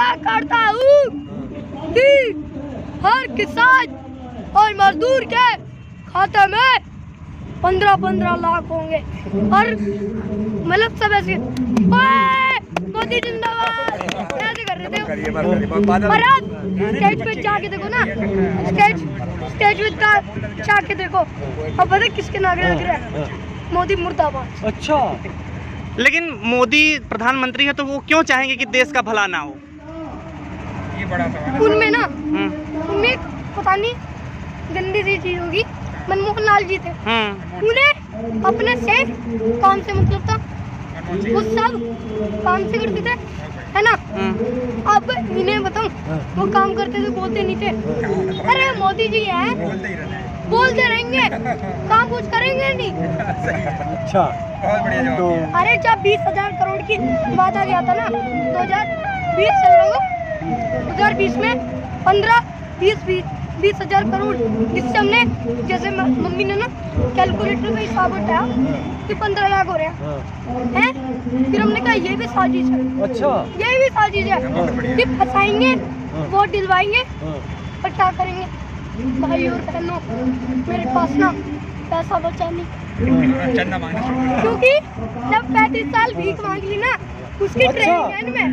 मैं करता हूँ कि हर किसान और मजदूर के खाते में 15-15 लाख होंगे और मतलब सब ऐसे मोदी जिंदाबाद ऐसे कर रहे थे। और आज स्टेज पे जाके देखो ना, स्टेज पे जाके देखो, अब पता किसके नारे लग रहे हैं? मोदी मुर्दाबाद। अच्छा, लेकिन मोदी प्रधानमंत्री है तो वो क्यों चाहेंगे कि देश का भला ना हो? ये बड़ा सवाल। उनमें ना उनमें पता नहीं गंदी सी चीज होगी। मनमोहन लाल जी थे, उन्हें अपने से काम से मतलब था, वो सब काम से करते थे, है ना। अब इन्हें बताऊं, वो काम करते थे, बोलते नहीं थे। अरे मोदी जी हैं, बोलते रहेंगे, काम कुछ करेंगे नहीं। अच्छा, बहुत बढ़िया जवाब तो दिया। अरे जब 20,000 करोड़ की वादा किया था ना 2020 चल रहा हो, 2020 में 20,000 करोड़, जिससे हमने जैसे मम्मी ने ना कैलकुलेटर में हिसाब उठाया कि 15 लाख हो रहे हैं, फिर हमने कहा ये भी साजिश है। अच्छा, ये भी साजिश है कि फंसाएंगे, वोट दिलवाएंगे और क्या करेंगे। भाई और बहनों, मेरे पास ना पैसा बचा नहीं, चंदा मांगना शुरू कर क्योंकि जब 35 साल भीख मांग ली ना, उसकी ट्रेनिंग है इनमें।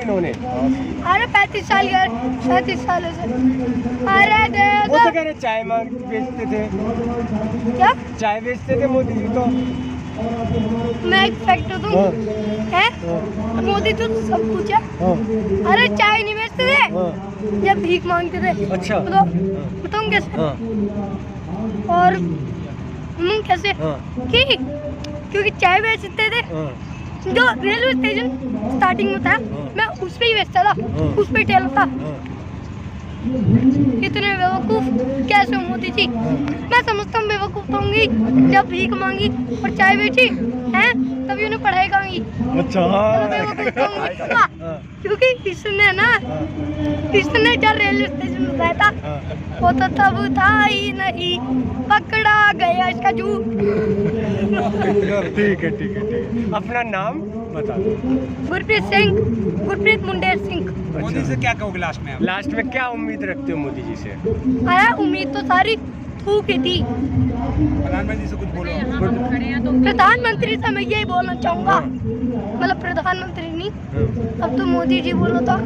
इन्होंने अरे 35 साल गए, 37 सालों से। अरे दे वो दो तो कह रहे चाय बेचते थे, क्या? चाय बेचते थे मोदी जी तो। मैं एक फैक्ट दूं, है मोदी तो सब कुछ है। अरे चाय नहीं बेचते थे जब भीख मांगते थे। अच्छा, बताऊं कैसे? और कैसे कि क्योंकि चाय बेचते थे, जो रेलवे स्टेशन स्टार्टिंग में था, मैं उस पे ही बेचता था, उस पे ठेला था। इतने बेवकूफ कैसे हो मोदी जी? मैं समझता हूँ बेवकूफ तो होंगी जब भीख मांगी और चाय बेची हैं, तभी उन्हें पढ़ाई करूंगी। अच्छा, बेवकूफ तो होंगी, क्योंकि इसने जब रेलवे स्टेशन में गया था, वो तो तब था ही नहीं, पकड़ा गया इसका झूठ। ठीक है। अपना नाम बता दो। गुरप्रीत मुंडेर सिंह। मोदी से क्या कहोगे लास्ट में आप? लास्ट में क्या उम्मीद रखते हो मोदी जी से? अरे उम्मीद तो सारी थूक ही थी। प्रधानमंत्री से कुछ बोलो। प्रधानमंत्री से मैं यही बोलना चाहूँगा, मतलब प्रधानमंत्री नहीं, अब तो मोदी जी बोलो तो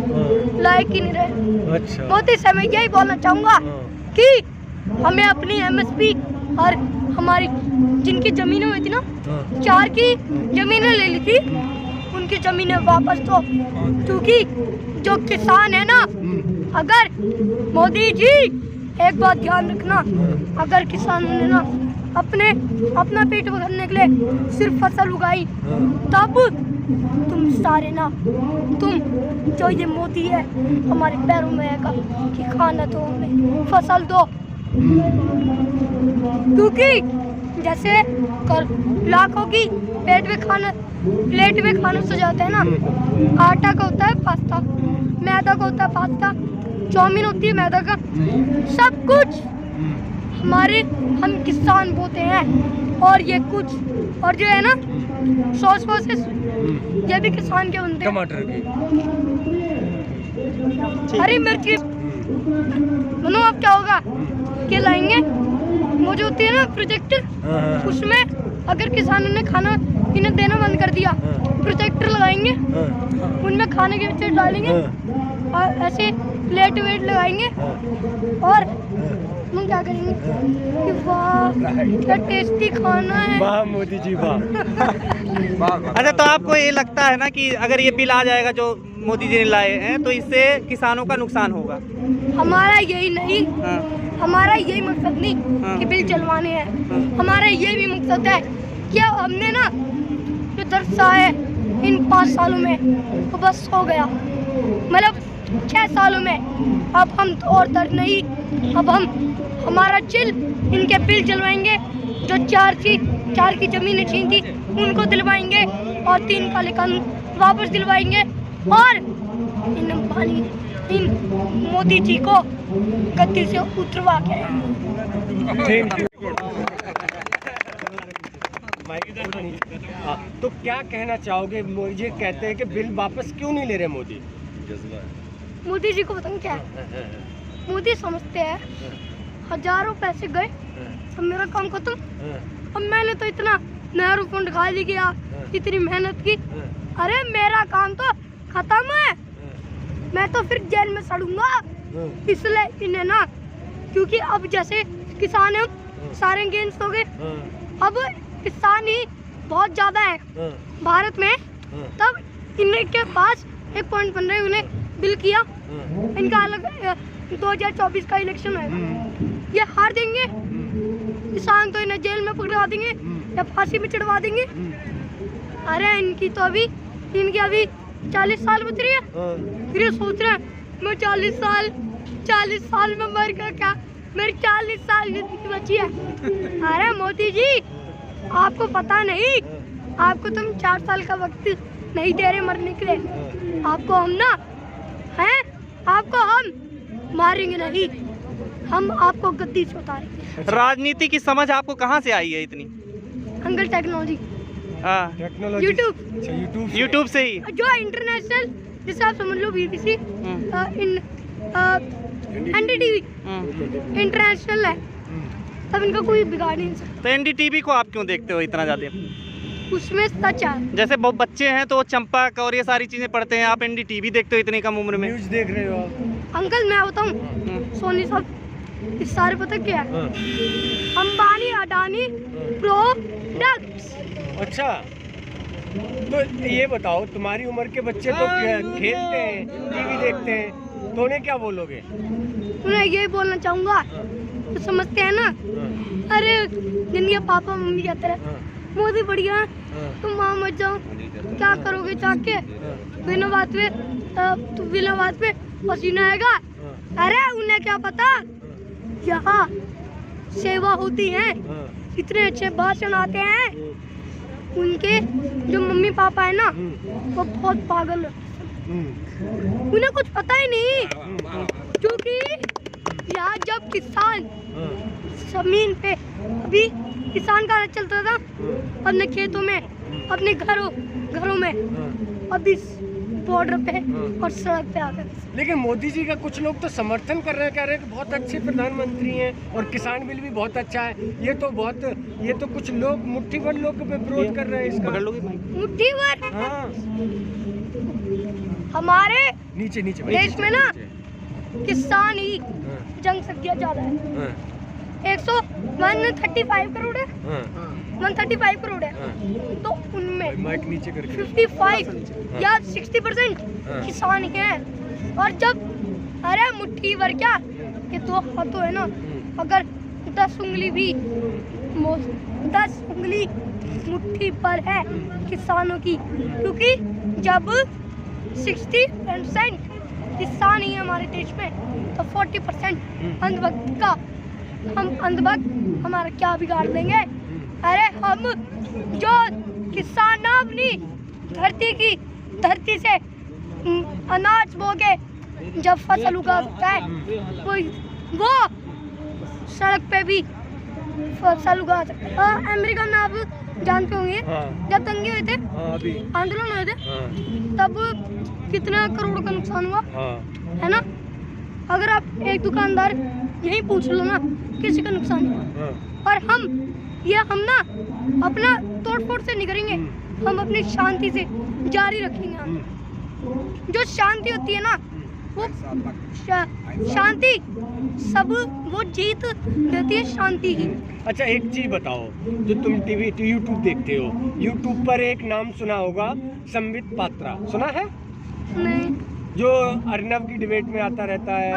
लायक ही नहीं रहे। अच्छा, मोदी से मैं यही बोलना चाहूँगा कि हमें अपनी MSP और हमारी जिनकी जमीनें हुई थी ना, 4 की जमीनें ले ली थी, उनकी जमीनें वापस दो। क्योंकि जो किसान है ना, अगर मोदी जी एक बात ध्यान रखना, अगर किसानों ने ना अपना पेट भरने के लिए सिर्फ फसल उगाई, तब तुम सारे ना, तुम जो ये मोदी है हमारे पैरों में आएगा कि खाना दो, हमें फसल दो। क्योंकि जैसे लाखों की प्लेट में खाना सजाते हैं ना, आटा का होता है पास्ता, मैदा का होता है पास्ता, चाउमीन होती है मैदा का, सब कुछ हम किसान बोते हैं। और ये कुछ और जो है ना सॉस वॉसेस, ये भी किसान के बनते हैं। टमाटर की, हरी मिर्ची दोनों। अब क्या होगा कि लाएंगे वो जो होती है ना प्रोजेक्टर, उसमें अगर किसानों ने खाना इन्हें देना बंद कर दिया, प्रोजेक्टर लगाएंगे, उनमें खाने के बच्चे डालेंगे और ऐसे प्लेट वेट लगाएंगे और हम क्या करेंगे कि वाह क्या टेस्टी खाना है। वाह मोदी जी वाह। अच्छा, तो आपको ये लगता है ना कि अगर ये बिल आ जाएगा जो मोदी जी ने लाए हैं, तो इससे किसानों का नुकसान होगा? हमारा यही नहीं, हमारा यही मकसद नहीं कि बिल चलवाने हैं, हमारा ये भी मकसद है कि हमने ना जो दर्शा है इन 5 सालों में तो बस हो गया, मतलब 6 सालों में अब हम और दर्द नहीं, अब हमारा चिल इनके बिल जलवाएंगे, जो 4 की जमीनें छीन थी उनको दिलवाएंगे और 3 काले कानून वापस दिलवाएंगे और इन मोदी जी को गद्दी से उतरवा के। Thank you. हाँ, तो क्या कहना चाहोगे? मुझे कहते हैं कि बिल वापस क्यों नहीं ले रहे मोदी? मोदी जी को बताऊँ क्या है? मोदी समझते हैं हजारों पैसे गए, अब मेरा काम खत्म। अब मैंने तो इतना नेहरू फंड खाली किया, इतनी मेहनत की, अरे मेरा काम तो खत्म है, मैं तो फिर जेल में सड़ूंगा। इसलिए इन्हें ना, क्योंकि अब जैसे किसान हम सारे अगेंस्ट हो गए, अब किसान ही बहुत ज्यादा है भारत में, तब इनके पास एक पॉइंट बन रहे, उन्हें बिल किया, इनका अलग 2024 का इलेक्शन है, ये हार देंगे, किसान तो इन्हें जेल में पकड़ा देंगे या फांसी में चढ़वा देंगे। अरे इनकी तो अभी 40 साल बच रही है, फिर ये सोच रहे हैं मैं 40 साल में मर गया क्या, मेरी 40 साल जिंदगी बची है। अरे मोदी जी, आपको पता नहीं, आपको तुम 4 साल का वक्त नहीं दे रहे मरने के लिए, आपको हम ना हैं, आपको हम मारेंगे नहीं, हम आपको गद्दी से उतारेंगे। राजनीति की समझ आपको कहाँ से आई है इतनी? अंकल टेक्नोलॉजी, हाँ, टेक्नोलॉजी, यूट्यूब, यूट्यूब से ही। जो इंटरनेशनल, जैसे आप समझ लो BBC, NDTV इंटरनेशनल है, तब इनका कोई बिगाड़ नहीं सकता। तो NDTV को आप क्यों देखते हो इतना ज्यादा? उसमें सच है। जैसे बहुत बच्चे हैं तो चंपक और ये सारी चीजें पढ़ते हैं, आप NDTV देखते हो इतनी कम उम्र में? न्यूज़ देख रहे हो आप? अंकल मैं बताऊं, सोनी साहब, इस सारे पता क्या है? अंबानी अडानी प्रोडक्ट्स। अच्छा, तो ये बताओ, तुम्हारी उम्र के बच्चे तो खेलते हैं, टीवी देखते हैं, तो उन्हें क्या बोलोगे? उन्हें यही बोलना चाहूँगा, तो समझते हैं ना, अरे जिनके पापा मम्मी कहते रहे मोदी बढ़िया है, तुम वहाँ मत जाओ, क्या करोगे जाके, बिना बात पे पसीना आएगा। अरे उन्हें क्या पता, यहाँ सेवा होती है, इतने अच्छे भाषण आते हैं, उनके जो मम्मी पापा है ना, वो बहुत पागल है, उन्हें कुछ पता ही नहीं, क्योंकि यहाँ जब किसान जमीन पे, अभी किसान का चलता था अपने खेतों में, अपने घरों में, अभी बॉर्डर पे और सड़क पे आकर। लेकिन मोदी जी का कुछ लोग तो समर्थन कर रहे हैं, कह रहे हैं कि बहुत अच्छे प्रधानमंत्री हैं और किसान बिल भी बहुत अच्छा है। ये तो कुछ लोग, मुट्ठी भर लोग विरोध कर रहे हैं इसका। मुट्ठी भर? हाँ, हमारे नीचे देश में ना किसान ही जनसंख्या ज्यादा है, 135 करोड़ है, 135 करोड़ है, तो उनमें माइक नीचे करके 55 या 60% किसान ही हैं। और जब, अरे मुट्ठी भर क्या, ये 2 हाथों है ना, अगर 10 उंगली मुट्ठी पर है किसानों की, क्योंकि जब 60% किसान ही है हमारे देश में, तो 40% अंधभक्त का, हम अंधभक्त हमारा क्या बिगाड़ देंगे? अरे हम जो किसान ना अपनी धरती से अनाज बोके जब फसल उगा सकता है, वो सड़क पे भी फसल उगा सकता है। अमेरिका में आप जानते होंगे, जब दंगे हुए थे, आंदोलन हुए थे, तब कितना करोड़ का नुकसान हुआ, है ना? अगर आप एक दुकानदार यही पूछ लो ना, किसी का नुकसान हुआ, और हम ना अपना तोड़-फोड़ से नहीं करेंगे, हम अपनी शांति से जारी रखेंगे। हम जो शांति होती है ना, वो शांति सब वो जीत देती है, शांति ही। अच्छा, एक चीज बताओ, जो तुम यूट्यूब देखते हो, यूट्यूब पर एक नाम सुना होगा, संबित पात्रा, सुना है? नहीं। जो अर्नब की डिबेट में आता रहता है,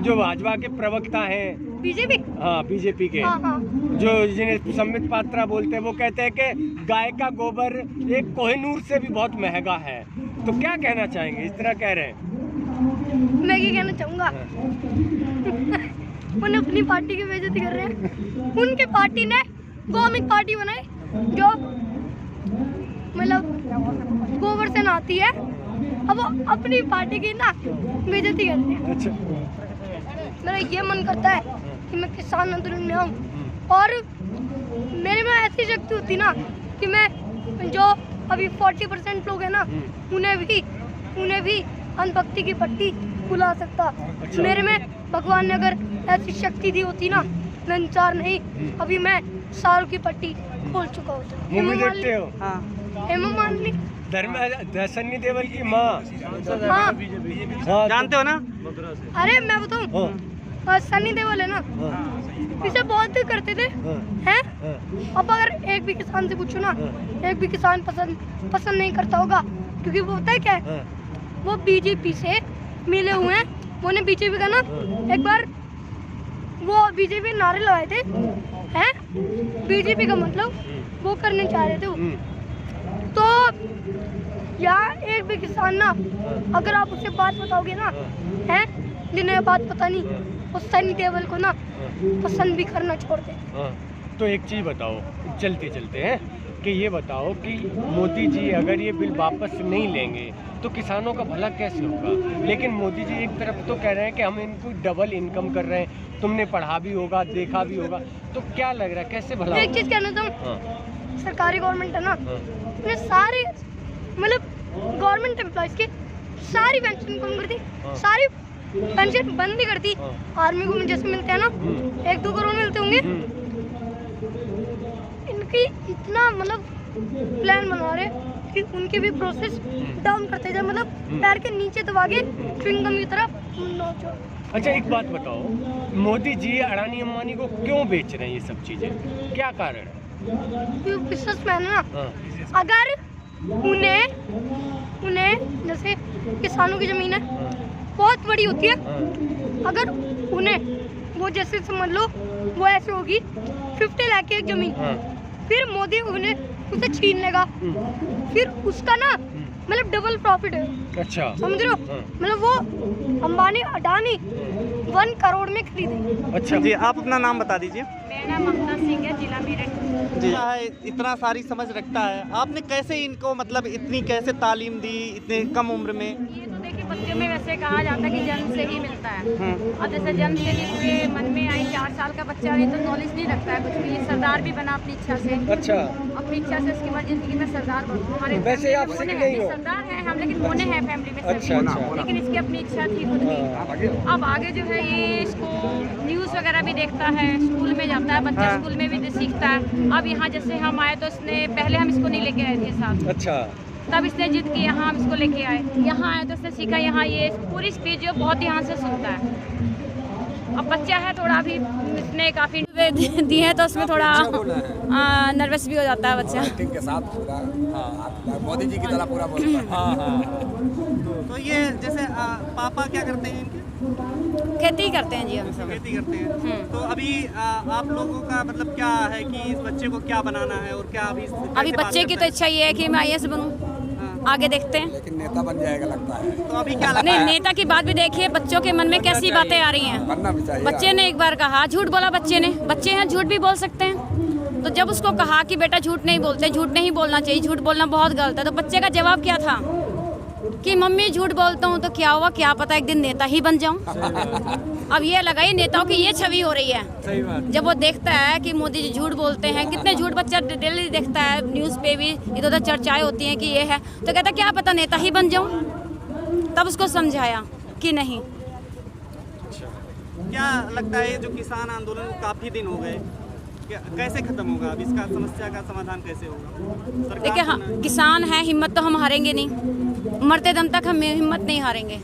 जो भाजपा के प्रवक्ता हैं, बीजेपी, हाँ बीजेपी के, जो जिन्हें संबित पात्रा बोलते हैं, वो कहते हैं कि गाय का गोबर एक कोहिनूर से भी बहुत महंगा है। तो क्या कहना चाहेंगे? इस तरह कह रहे हैं। मैं ये कहना चाहूँगा, उन्हें अपनी पार्टी की बेइज्जती कर रहे हैं। उनके पार्टी ने कॉमिक पार्टी बनाई, जो मतलब गोबर से नहाती है, अब वो अपनी पार्टी की ना बेइज्जती कर रहे हैं। अच्छा, मेरा ये मन करता है कि मैं किसान आंदोलन में आऊँ और मेरे में ऐसी शक्ति होती ना कि मैं जो अभी 40% लोग हैं ना उन्हें भी अंधभक्ति की पट्टी खुला सकता। अच्छा। मेरे में भगवान ने अगर ऐसी शक्ति दी होती ना, मैं 4 नहीं अभी मैं सारों की पट्टी खोल चुका होता। मूवी देखते हो? हाँ हेमा मालिनी, सन्नी देओल की माँ। हाँ हाँ, जानते हो ना? अरे मैं बताऊँ, हाँ, सन्नी देओल है ना, हाँ, इसे बहुत करते थे हाँ, हैं। हाँ, अब अगर एक भी किसान से पूछो ना, हाँ। एक भी किसान पसंद नहीं करता होगा, क्योंकि वो होता है क्या है, हाँ, वो बीजेपी से मिले हुए हैं। उन्होंने बीजेपी का ना एक बार वो बीजेपी नारे लगाए थे हैं, बीजेपी का मतलब वो करने चाह रहे थे वो। तो यहाँ एक भी किसान ना, अगर आप उससे बात बताओगे ना हैं, जिन्हें बात पता नहीं, वो सन्नी देओल को ना पसंद भी करना छोड़ दे। हाँ। तो एक चीज़ बताओ, चलते चलते हैं कि ये बताओ कि मोदी जी अगर ये बिल वापस नहीं लेंगे तो किसानों का भला कैसे होगा? लेकिन मोदी जी एक तरफ तो कह रहे हैं कि हम इनको डबल इनकम कर रहे हैं, तुमने पढ़ा भी होगा, देखा भी होगा, तो क्या लग रहा है कैसे भला एक होगा? चीज कहना चाहूँ, हाँ, सरकारी गवर्नमेंट है ना, हाँ, उसने सारे मतलब गवर्नमेंट एम्प्लॉयज की सारी पेंशन कम कर दी, हाँ। सारी पेंशन बंद भी कर दी। हाँ। आर्मी को जैसे मिलते हैं ना, 1-2 करोड़ मिलते होंगे, इनकी इतना मतलब प्लान बना रहे कि उनकी भी प्रोसेस डाउन करते जाए, मतलब पैर के नीचे दबा के च्युइंगम की तरफ नोचो। अच्छा एक बात बताओ, मोदी जी अडानी अंबानी को क्यों बेच रहे हैं ये सब चीज़ें, क्या कारण है? बिजनेसमैन है ना, हाँ, अगर उन्हें जैसे किसानों की जमीन है बहुत बड़ी होती है, हाँ, अगर उन्हें वो जैसे समझ लो वो ऐसे होगी 50 लाख की एक जमीन, हाँ, फिर मोदी उन्हें उसे छीन लेगा, फिर उसका ना मतलब डबल प्रॉफिट है, अच्छा, समझ रहे हो? हाँ। मतलब वो अंबानी अडानी 1 करोड़ में खरीदेंगे। अच्छा जी, आप अपना नाम बता दीजिए। मेरा नाम ममता सिंह है, जिला मेरठ। जी, इतना सारी समझ रखता है, आपने कैसे इनको मतलब इतनी कैसे तालीम दी इतने कम उम्र में? ये तो देखिए बच्चों में वैसे कहा जाता है कि जन्म से ही मिलता है। हम्म। अब जैसे जन्म से जिसके मन में आई 4 साल का बच्चा ये तो नॉलेज नहीं रखता है कुछ भी, ये सरदार भी बना अपनी इच्छा से, अच्छा, अपनी इच्छा से उसकी मर्जी थी कि मैं सरदार बनूं। हमारे वैसे आप मोने सिख हैं, नहीं हो? सरदार है हम, लेकिन मोने हैं फैमिली में अच्छा, सभी। अच्छा। लेकिन इसकी अपनी इच्छा थी खुद की। अब आगे जो है ये इसको न्यूज़ वगैरह भी देखता है, स्कूल में जाता है बच्चा, स्कूल में भी सीखता है। अब यहाँ जैसे हम आए तो इसने पहले हम इसको नहीं लेके आए थे साथ, अच्छा, तब इसने जिद की यहाँ हम इसको लेके आए, यहाँ आए तो इसने सीखा, यहाँ ये पूरी स्पीच जो बहुत ध्यान से सुनता है। अब बच्चा है थोड़ा, अभी इसने काफ़ी दी है तो उसमें थोड़ा नर्वस भी हो जाता है बच्चा। एक्टिंग के साथ पूरा मोदी जी की तरह पूरा बोलता है। तो ये जैसे पापा क्या करते हैं इनके? खेती करते हैं जी हम। खेती करते हैं। तो अभी आप लोगों का मतलब क्या है कि इस बच्चे को क्या बनाना है और क्या अभी अभी बच्चे की तो इच्छा ये है कि मैं IAS बनूं, आगे देखते हैं। लेकिन नेता बन जाएगा लगता है, तो अभी क्या लगता नहीं, है? नेता की बात भी देखिए, बच्चों के मन में कैसी बातें आ रही हैं। बनना भी चाहिए। बच्चे ने एक बार कहा, झूठ बोला बच्चे ने, बच्चे हैं झूठ भी बोल सकते हैं, तो जब उसको कहा कि बेटा झूठ नहीं बोलते, झूठ नहीं बोलना चाहिए, झूठ बोलना बहुत गलत है, तो बच्चे का जवाब क्या था कि मम्मी झूठ बोलता हूँ तो क्या हुआ, क्या पता एक दिन नेता ही बन जाऊँ। अब ये लगाई नेताओं की ये छवि हो रही है। सही बात। जब वो देखता है कि मोदी जी झूठ बोलते हैं, कितने झूठ बच्चा डेली देखता है, न्यूज़ पे भी इधर उधर चर्चाएं होती हैं कि ये है, तो कहता क्या पता नेता ही बन जाऊँ। तब उसको समझाया कि नहीं। क्या लगता है जो किसान आंदोलन को काफी दिन हो गए, कैसे खत्म होगा? अब इसका समस्या का समाधान कैसे होगा? सरकार देखिए हाँ, किसान है, हिम्मत तो हम हारेंगे नहीं, मरते दम तक हम हिम्मत नहीं हारेंगे।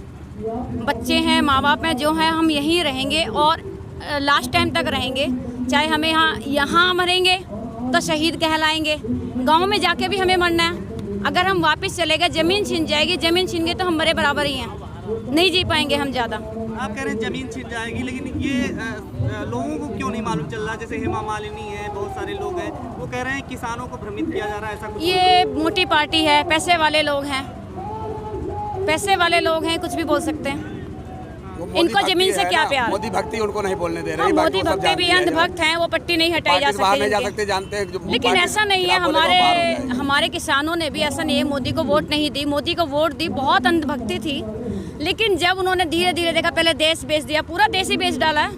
बच्चे हैं, माँ बाप हैं, जो हैं हम यहीं रहेंगे और लास्ट टाइम तक रहेंगे। चाहे हमें यहाँ मरेंगे तो शहीद कहलाएंगे, गांव में जाके भी हमें मरना है। अगर हम वापस चले गए, ज़मीन छीन जाएगी, ज़मीन छीन गए तो हम मरे बराबर ही हैं, नहीं जी पाएंगे हम ज़्यादा। आप कह रहे हैं जमीन छिन जाएगी, लेकिन ये लोगों को क्यों नहीं मालूम चल रहा? जैसे हेमा मालिनी है, बहुत सारे लोग हैं, वो कह रहे हैं किसानों को भ्रमित किया जा रहा है, ऐसा कुछ। ये मोटी पार्टी है, पैसे वाले लोग हैं, पैसे वाले लोग हैं, कुछ भी बोल सकते हैं। इनको जमीन से क्या प्यार? मोदी भक्ति उनको नहीं बोलने दे रहे। हाँ, मोदी भक्त भी अंधभक्त हैं, वो पट्टी नहीं हटाई जा सकती। जानते हैं, लेकिन ऐसा नहीं है, हमारे किसानों ने भी ऐसा नहीं है मोदी को वोट नहीं दी, मोदी को वोट दी, बहुत अंधभक्ति थी। लेकिन जब उन्होंने धीरे धीरे देखा, पहले देश बेच दिया, पूरा देश ही बेच डाला है,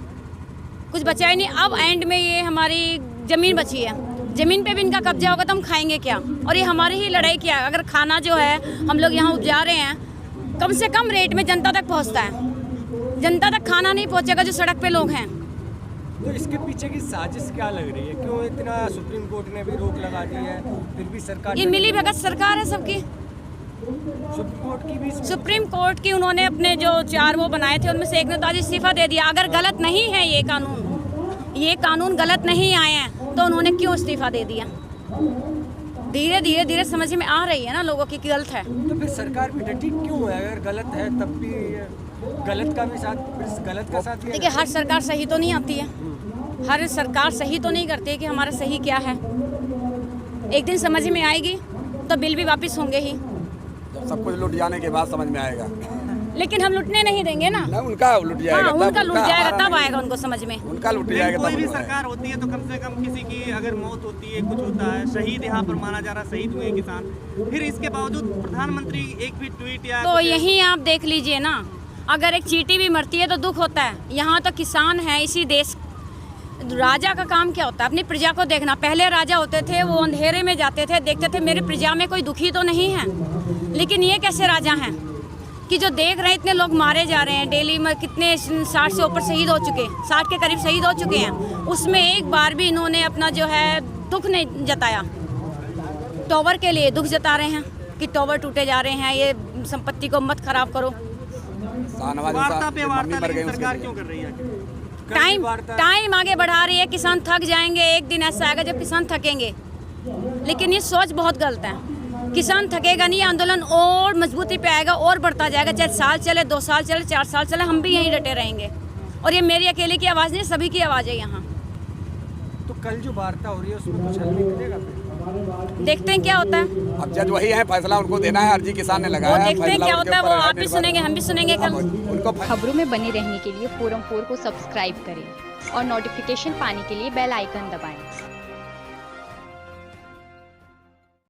कुछ बचा ही नहीं। अब एंड में ये हमारी ज़मीन बची है, ज़मीन पे भी इनका कब्जा होगा तो हम खाएंगे क्या? और ये हमारी ही लड़ाई क्या? अगर खाना जो है हम लोग यहाँ उपजा रहे हैं, कम से कम रेट में जनता तक पहुँचता है। जनता तक खाना नहीं पहुँचेगा जो सड़क पे लोग हैं। तो इसके पीछे की साजिश क्या लग रही है? क्यों इतना सुप्रीम कोर्ट ने भी रोक लगा दी है, फिर भी सरकार ये मिली भगत सरकार है सबकी। सुप्रीम कोर्ट की उन्होंने अपने जो 4 वो बनाए थे उनमें से एक ने तो आज इस्तीफा दे दिया। अगर गलत नहीं है ये कानून गलत नहीं आए हैं तो उन्होंने क्यों इस्तीफा दे दिया? धीरे समझ में आ रही है ना लोगों की कि गलत है। तो फिर सरकार भी डटी क्यों है? अगर गलत है तब भी गलत का साथ देखिए, हर सरकार सही तो नहीं आती है, हर सरकार सही तो नहीं करती है कि हमारा सही क्या है। एक दिन समझ में आएगी तो बिल भी वापस होंगे ही। सब कुछ लुट जाने के बाद समझ में आएगा। लेकिन हम लुटने नहीं देंगे ना। उनका लुट जाएगा। हाँ, उनका लुट जाएगा तब आएगा उनको समझ में। उनका लुट जाएगा। कोई भी सरकार होती है तो कम से कम किसी की अगर मौत होती है, कुछ होता है, शहीद यहाँ पर माना जा रहा है, शहीद हुए किसान, फिर इसके बावजूद प्रधानमंत्री एक भी ट्वीट या तो यही आप देख लीजिए ना, अगर एक चींटी भी मरती है तो दुख होता है। यहाँ तो किसान है इसी देश। राजा का काम क्या होता है? अपनी प्रजा को देखना। पहले राजा होते थे, वो अंधेरे में जाते थे, देखते थे मेरी प्रजा में कोई दुखी तो नहीं है। लेकिन ये कैसे राजा हैं कि जो देख रहे हैं इतने लोग मारे जा रहे हैं डेली में, कितने 60 से ऊपर शहीद हो चुके हैं, 60 के करीब शहीद हो चुके हैं। उसमें एक बार भी इन्होंने अपना जो है दुख नहीं जताया। टॉवर के लिए दुख जता रहे हैं कि टॉवर टूटे जा रहे हैं, ये संपत्ति को मत खराब करो। वार्ता पे वार्ता लेकिन सरकार क्यों कर रही है? टाइम आगे बढ़ा रही है। किसान थक जाएंगे, एक दिन ऐसा आएगा जब किसान थकेंगे। लेकिन ये सोच बहुत गलत है। किसान थकेगा नहीं, आंदोलन और मजबूती पे आएगा और बढ़ता जाएगा। चाहे साल चले, 2 साल चले, 4 साल चले, हम भी यहीं डटे रहेंगे। और ये मेरी अकेले की आवाज़ नहीं, सभी की आवाज़ है यहाँ। तो कल जो वार्ता हो रही है उसमें कुछ हल नहीं मिलेगा? देखते हैं क्या होता है। अब जज वही है, फैसला उनको देना है। अर्जी किसान ने लगाया वो है, देखते हैं क्या होता है। वो आप भी सुनेंगे, हम भी सुनेंगे कल। उनको खबरों में बने रहने के लिए फोरम 4 को सब्सक्राइब करें और नोटिफिकेशन पाने के लिए बेल आइकन दबाएं।